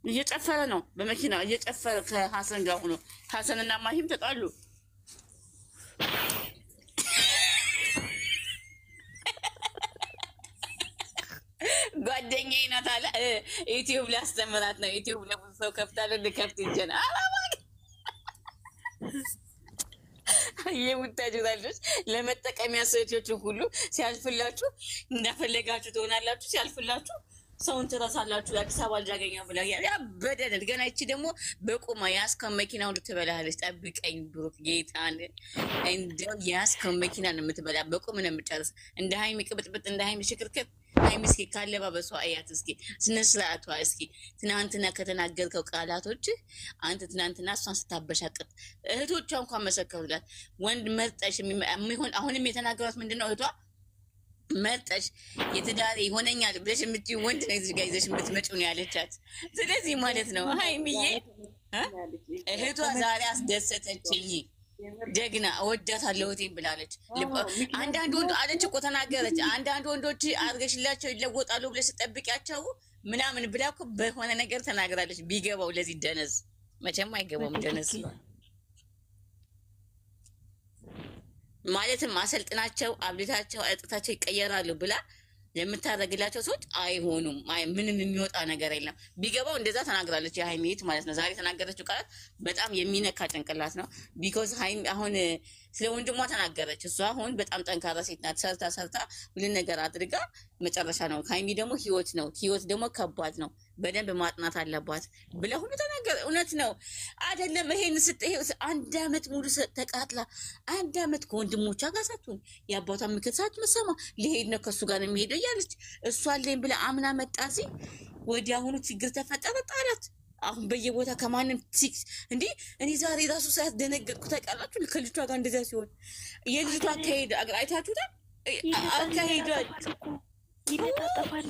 እየጨፈረ ነው በመኪና እየጨፈረ ከሐሰን ጋር ሆኖ ሐሰንና ማሂም ተጣሉ። ጓደኛዬ ናት አለ ዩቲዩብ ላስተምራት ነው። ዩቲዩብ ለብዙ ሰው ከፍታለሁ ልከፍት ይጀና የሙታጅራለች ለመጠቀሚያ ሴቶችን ሁሉ ሲያልፍላችሁ እንደፈለጋችሁ ትሆናላችሁ፣ ሲያልፍላችሁ ሰውን ትረሳላችሁ። የአዲስ አበባ ልጅ አገኘሁ ብላ ያበደል ገና። ይቺ ደግሞ በቁማ ያስከው መኪናውን ልትበላለች። ጠብቀኝ ብሩክ ጌታን እንደው ያስከው መኪና ነው የምትበላ። በቁም ነው የምጨርስ። እንደ ሀይሚ ቅብጥብጥ እንደ ሀይሚ ሽክርክር ሀይሚ እስኪ ካለባበሷ አያት እስኪ ስነ ስርዓቷ እስኪ ትናንትና ከተናገርከው ቃላቶች አንተ ትናንትና እሷን ስታበሻቅጥ እህቶቿ እንኳን መሰከሩላት። ወንድ መርጠሽ የሚሆን አሁንም የተናገሯት ምንድነው እህቷ መርጠሽ የትዳሬ ይሆነኛል ብለሽ የምትይው ወንድ ነው እዚህ ጋር ይዘሽ የምትመጪው ነው ያለቻት። ስለዚህ ማለት ነው ሀይሚዬ እህቷ ዛሬ አስደሰተችኝ። ጀግና እወዳታለሁ ብላለች። አንዳንድ ወንድ አለች እኮ ተናገረች። አንዳንድ ወንዶች አድርገሽላቸው ይለወጣሉ ብለሽ ስጠብቂያቸው ምናምን ብላ እኮ በሆነ ነገር ተናግራለች። ቢገባው ለዚህ ደነዝ መቼም አይገባውም። ደነዝ ማለትም አሰልጥናቸው አብልታቸው አጥታቸው ይቀየራሉ ብላ የምታደርግላቸው ሰዎች አይሆኑም። ምንም የሚወጣ ነገር የለም። ቢገባው እንደዛ ተናግራለች የሀይሚት ማለት ነው። ዛሬ ተናገረችው ቃላት በጣም የሚነካ ጭንቅላት ነው። ቢኮዝ ሀይሚ አሁን ስለ ወንድሟ ተናገረች። እሷ አሁን በጣም ጠንካራ ሴት ናት። ሰርታ ሰርታ ሁሉን ነገር አድርጋ መጨረሻ ነው። ሀይሚ ደግሞ ህይወት ነው። ህይወት ደግሞ ከባድ ነው። በደንብ ማጥናት አለባት ብለ ሁሉ ተናገረ። እውነት ነው አይደለም? ይሄን አንድ አመት ሙሉ ተቃጥላ አንድ አመት ከወንድሞቿ ጋር ሳትሆን የአባቷን ምክር ሳትሰማ ሊሄድ ነው ከሱ ጋር ነው የሚሄደው እያለች እሷ አለኝ ብለ አምና መጣሲ ወዲያውኑ ችግር ተፈጠረ፣ ጣላት። አሁን በየቦታ ከማንም እንዲህ እኔ ዛሬ ራሱ ሰዓት ደነገጥኩ። ታውቃላችሁ ከልጅቷ ጋር እንደዛ ሲሆን የልጅቷ አካሄድ አይታችሁታል። አካሄዷ ይለጣጠፋል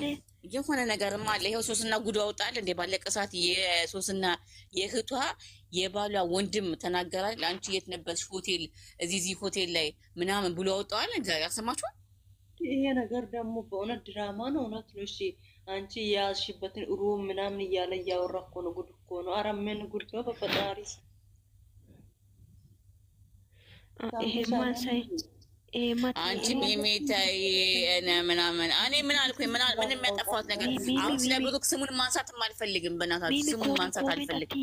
የሆነ ነገርማ አለ። ይኸው ሶስና ጉዱ አውጣል እንደ ባለቀ ሰዓት የሶስና የእህቷ የባሏ ወንድም ተናገራል። አንቺ የት ነበርሽ? ሆቴል እዚህ ሆቴል ላይ ምናምን ብሎ አውጣዋል። እንጃ ያሰማችኋል። ይሄ ነገር ደግሞ በእውነት ድራማ ነው እውነት ነው? እሺ አንቺ የያዝሽበትን ሩም ምናምን እያለ እያወራ እኮ ነው። ጉድ እኮ ነው። ኧረ ምን ጉድ ነው በፈጣሪ። ይሄ ማንሳይ አንቺ ሚሚታይ እኔ ምናምን እኔ ምን አልኩኝ? ምንም የሚያጠፋት ነገር አሁን ስለ ብሩክ ስሙን ማንሳትም አልፈልግም። በእናታችሁ ስሙን ማንሳት አልፈልግም።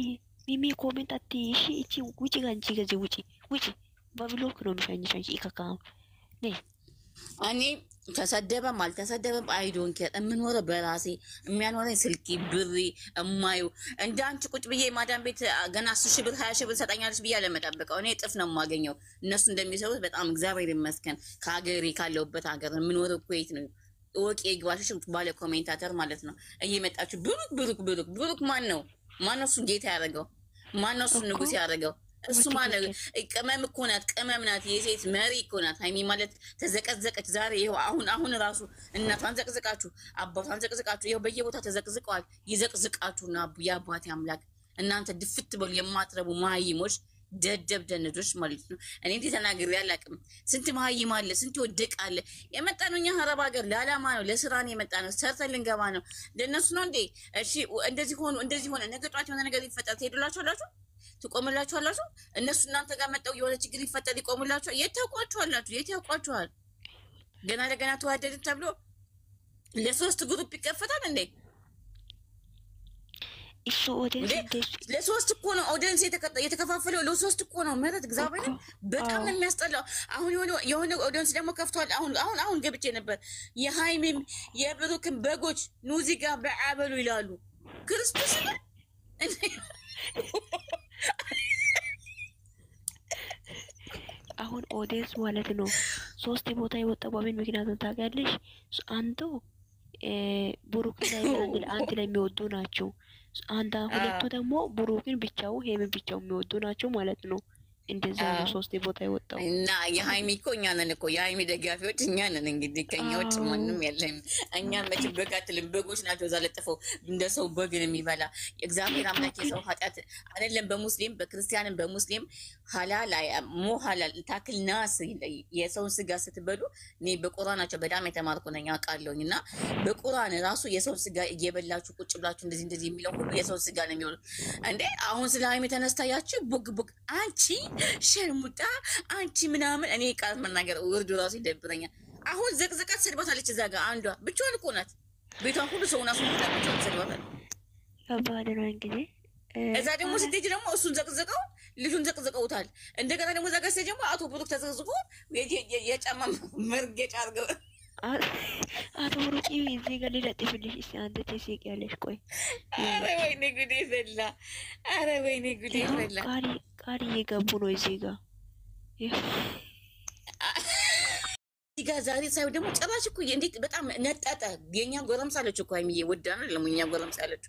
ሚሚ ኮሜንት አቲ እሺ እቺ ውጪ ጋንቺ ገዚ ውጪ በብሎክ ነው የሚሻኝሽ አንቺ ይከካው ነይ። እኔ ተሰደበም አልተሰደበም አይዶን ኬር የምኖረው በራሴ የሚያኖረኝ ስልኪ ብሪ እማዩ እንደ አንቺ ቁጭ ብዬ ማዳም ቤት ገና 10 ሺህ ብር 20 ሺህ ብር ሰጠኛለች ብዬ አለመጠበቀው። እኔ እጥፍ ነው የማገኘው። እነሱ እንደሚሰሩት በጣም እግዚአብሔር ይመስገን ከሀገሬ ካለሁበት ሀገር የምኖረው ኩዌት ነው። ወቂ ግባሽ ባለ ኮሜንታተር ማለት ነው። እየመጣችሁ ብሩክ ማን ነው? ማን ነው እሱን ጌታ ያደረገው? ማን ነው እሱን ንጉስ ያደረገው? እሱ ማለት ቅመም እኮ ናት። ቅመም ናት። የሴት መሪ እኮ ናት ሀይሚ ማለት። ተዘቀዘቀች ዛሬ። ይኸው አሁን ራሱ እናቷን ዘቅዝቃችሁ አባቷን ዘቅዝቃችሁ ይኸው በየቦታ ተዘቅዝቀዋል። ይዘቅዝቃችሁና የአባቴ አምላክ እናንተ ድፍት በሉ የማትረቡ መሀይሞች፣ ደደብ ደነዶች ማለት ነው። እኔ እንዲህ ተናግሬ አላውቅም። ስንት መሀይም አለ፣ ስንት ወደቅ አለ። የመጣ ነው እኛ አረብ ሀገር ለዓላማ ነው፣ ለስራ ነው የመጣ ነው። ሰርተን ልንገባ ነው። ለእነሱ ነው እንዴ? እሺ እንደዚህ ሆኑ እንደዚህ ሆነ። ነገ ጧት የሆነ ነገር ይፈጠር ትሄዱላችኋላችሁ? ትቆምላችኋላችሁ? እነሱ እናንተ ጋር መጣው የሆነ ችግር ይፈጠር ይቆምላችኋል? የት ታውቋችኋላችሁ? የት ያውቋችኋል? ገና ለገና ተዋደድን ተብሎ ለሶስት ግሩፕ ይከፈታል እንዴ? እሱ ኦዲየንስ ለሶስት እኮ ነው ኦዲየንስ የተከፋፈለው። ለሶስት እኮ ነው ማለት እግዚአብሔር በጣም ነው የሚያስጠላው። አሁን የሆነ ኦዲየንስ ደግሞ ከፍቷል። አሁን ገብቼ ነበር። የሃይሚም የብሩክም በጎች ኑዚጋ በአበሉ ይላሉ። ክርስቶስ አሁን ኦዲየንስ ማለት ነው ሶስት ቦታ የወጣው በምን ምክንያት ነው ታውቂያለሽ? አንዱ ብሩክን አንድ ላይ የሚወዱ ናቸው። ሁለቱ ደግሞ ብሩክን ብቻው ሄምን ብቻው የሚወዱ ናቸው ማለት ነው። እንደዛ ነው ሶስት ቦታ የወጣው እና የሃይሚ እኮ እኛ ነን እኮ የሃይሚ ደጋፊዎች እኛ ነን። እንግዲህ ከኛ ውጭ ማንም የለም። እኛ መች በግ አትልም። በጎች ናቸው እዛ ለጥፈው እንደ ሰው በግን የሚበላ እግዚአብሔር አምላክ የሰው ኃጢአት አይደለም። በሙስሊም በክርስቲያንም በሙስሊም ሀላል ሞ ሀላል ታክል ናስ የሰውን ስጋ ስትበሉ እኔ በቁርአናቸው በጣም የተማርኩ ነኝ አውቃለሁኝ። እና በቁርአን ራሱ የሰውን ስጋ እየበላችሁ ቁጭ ብላችሁ እንደዚህ የሚለው ሁሉ የሰውን ስጋ ነው የሚሆኑ እንዴ። አሁን ስለ ሃይሚ ተነስታያችሁ ቡግ አንቺ ሸርሙጣ አንቺ ምናምን እኔ ቃል መናገር ወርዱ ራሱ ይደብረኛል። አሁን ዘቅዘቃት ሰድባታለች። እዛ ጋር አንዷ ብቻዋን እኮ ናት። ቤቷን ሁሉ ሰውን አስወጣ ብቻዋን ሰድባታለች። ከባድ ነው እንግዲህ። እዛ ደግሞ ስትሄጂ ደግሞ እሱን ዘቅዘቀው ልጁን ዘቅዘቀውታል። እንደገና ደግሞ እዛ ጋር ስትሄጂ ደግሞ አቶ ብሩክ ተዘቅዝቆ የጫማ መርገጫ አድርገው አቶ ብሩክ እዚህ ጋር ሊለጥፍልሽ እስኪ አንተ ትስቂያለሽ። ቆይ ኧረ ወይኔ ጉዴ ፈላ! ኧረ ወይኔ ጉዴ ፈላ! ቃሪ እየገቡ ነው እዚህ ጋር ዛሬ ሳይሆን ደግሞ ጭራሽ እኮ እንዴት በጣም ነጠጠ። የኛ ጎረምሳለች እኮ ሃይሚዬ ወዳ ነው ለሙኛ ጎረምሳለች።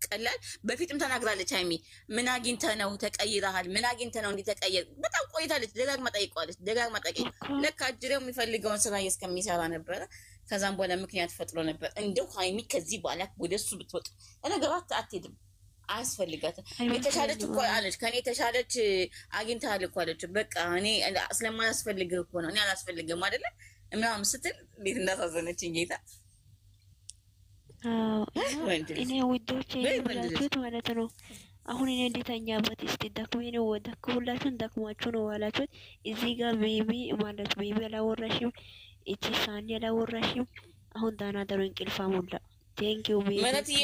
ቀላል በፊትም ተናግራለች ሃይሚ ምን አግኝተህ ነው ተቀይረሃል? ምን አግኝተህ ነው እንዲህ ተቀየር? በጣም ቆይታለች። ደጋግማ ጠይቀዋለች። ደጋግማ ጠይቀ ለካ አጅሬው የሚፈልገውን ስራ እስከሚሰራ ነበረ። ከዛም በኋላ ምክንያት ፈጥሮ ነበር። እንደው ሃይሚ ከዚህ በኋላ ወደሱ ብትወጥ ነገራት አትሄድም። አያስፈልጋትም። የተሻለች እኮ አለች። ከኔ የተሻለች አግኝተሃል እኮ አለች። በቃ እኔ ስለማያስፈልግህ እኮ ነው እኔ አላስፈልግም አይደለ ምናምን ስትል እንዴት እንዳሳዘነችኝ ጌታ። እኔ ውዶቼ ብላችሁት ማለት ነው። አሁን እኔ እንዴተኛበት እስቲ ደክሜ ነው ሁላችሁን ደክሟችሁ ነው ዋላችሁት። እዚህ ጋር ቤቢ ማለት ቤቢ አላወራሽም፣ እቺ ሳኒ አላወራሽም። አሁን ዳና ደሩ እንቅልፋ ሙላ ቴንኪው መረትዬ።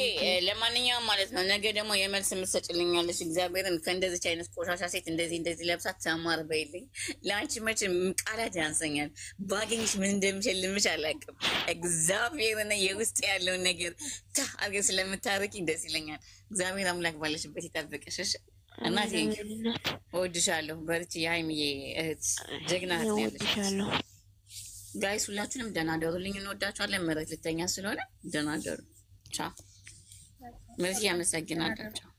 ለማንኛውም ማለት ነው ነገ ደግሞ የመልስ የምትሰጭልኛለሽ። እግዚአብሔርን ከእንደዚች አይነት ቆሻሻ ሴት እንደዚህ ለብሳ ተማር በይልኝ። ለአንቺ መቼ ቃላት ያንሰኛል። ባገኝሽ ምን እንደምሸልምሽ አላውቅም። እግዚአብሔርን የውስጥ ያለውን ነገር አድርገሽ ስለምታርቂኝ ደስ ይለኛል። እግዚአብሔር አምላክ ባለሽበት ይጠብቅሽ። እሺ እና እወድሻለሁ። በርቺ የሃይሚዬ እህት፣ ጀግና እህት ያለሽ። ጋይስ ሁላችሁንም ደህና ደሩልኝ። እንወዳችኋለን። ምረት ልተኛ ስለሆነ ደህና ደሩ። ቻው። ምረት ያመሰግናለሁ። ቻው